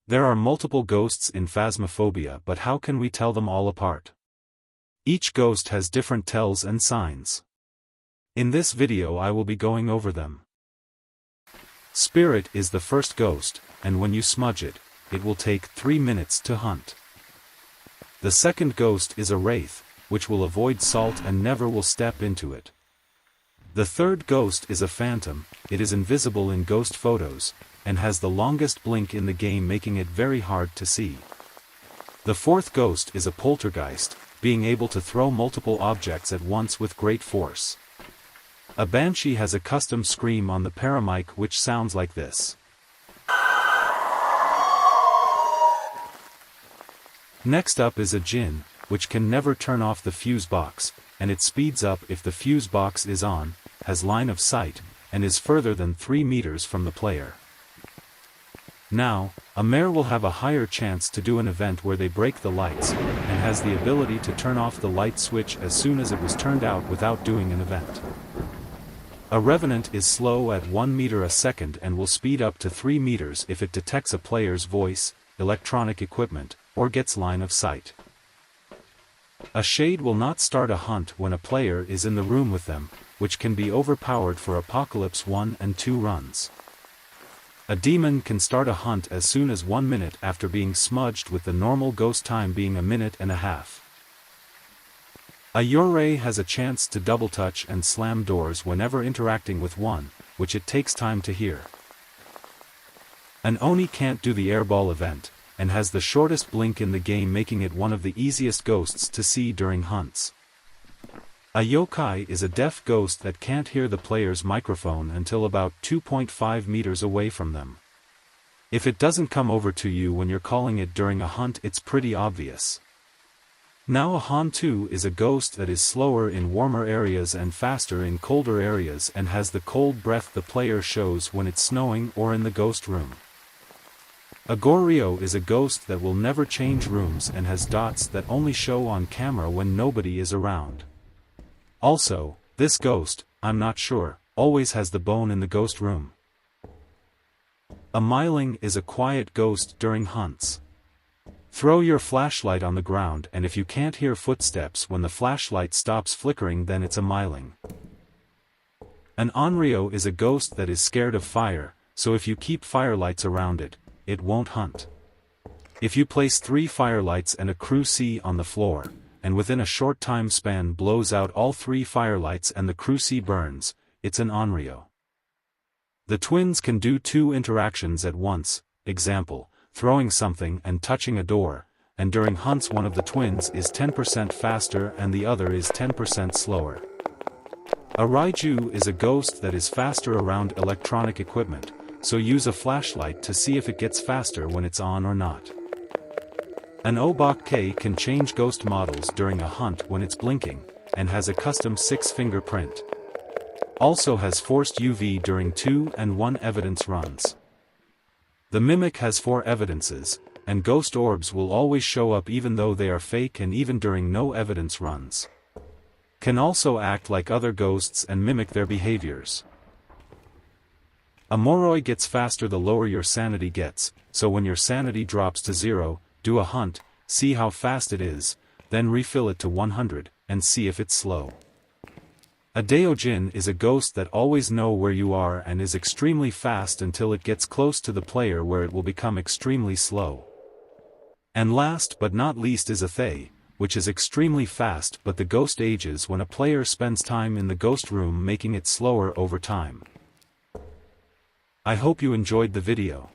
There are multiple ghosts in Phasmophobia, but how can we tell them all apart? Each ghost has different tells and signs. In this video I will be going over them. Spirit is the first ghost, and when you smudge it, it will take 3 minutes to hunt. The second ghost is a wraith, which will avoid salt and never will step into it. The third ghost is a phantom. It is invisible in ghost photos, and has the longest blink in the game, making it very hard to see. The fourth ghost is a poltergeist, being able to throw multiple objects at once with great force. A banshee has a custom scream on the paramic which sounds like this. Next up is a djinn, which can never turn off the fuse box, and it speeds up if the fuse box is on, has line of sight, and is further than 3 meters from the player. Now, a mare will have a higher chance to do an event where they break the lights, and has the ability to turn off the light switch as soon as it was turned out without doing an event. A revenant is slow at 1 meter a second and will speed up to 3 meters if it detects a player's voice, electronic equipment, or gets line of sight. A shade will not start a hunt when a player is in the room with them, which can be overpowered for Apocalypse 1 and 2 runs. A demon can start a hunt as soon as 1 minute after being smudged, with the normal ghost time being 1.5 minutes. A Yurei has a chance to double touch and slam doors whenever interacting with one, which it takes time to hear. An Oni can't do the airball event, and has the shortest blink in the game, making it one of the easiest ghosts to see during hunts. A yokai is a deaf ghost that can't hear the player's microphone until about 2.5 meters away from them. If it doesn't come over to you when you're calling it during a hunt, it's pretty obvious. Now a Hantu is a ghost that is slower in warmer areas and faster in colder areas, and has the cold breath the player shows when it's snowing or in the ghost room. A Goryo is a ghost that will never change rooms and has dots that only show on camera when nobody is around. Also, this ghost, I'm not sure, always has the bone in the ghost room. A Myling is a quiet ghost during hunts. Throw your flashlight on the ground, and if you can't hear footsteps when the flashlight stops flickering, then it's a Myling. An Onryo is a ghost that is scared of fire, so if you keep firelights around it, it won't hunt. If you place 3 firelights and a cruci on the floor, and within a short time span blows out all 3 firelights and the cruci burns, it's an Onryo. The twins can do 2 interactions at once, example, throwing something and touching a door, and during hunts one of the twins is 10% faster and the other is 10% slower. A Raiju is a ghost that is faster around electronic equipment, so use a flashlight to see if it gets faster when it's on or not. An Obake can change ghost models during a hunt when it's blinking, and has a custom 6-finger print. Also has forced UV during 2 and 1 evidence runs. The Mimic has 4 evidences, and ghost orbs will always show up even though they are fake and even during no evidence runs. Can also act like other ghosts and mimic their behaviors. A Moroi gets faster the lower your sanity gets, so when your sanity drops to 0, do a hunt, see how fast it is, then refill it to 100, and see if it's slow. A Daojin is a ghost that always know where you are and is extremely fast until it gets close to the player, where it will become extremely slow. And last but not least is a Thay, which is extremely fast, but the ghost ages when a player spends time in the ghost room, making it slower over time. I hope you enjoyed the video.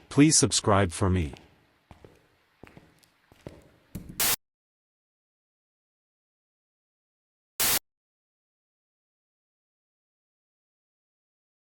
Please subscribe for me.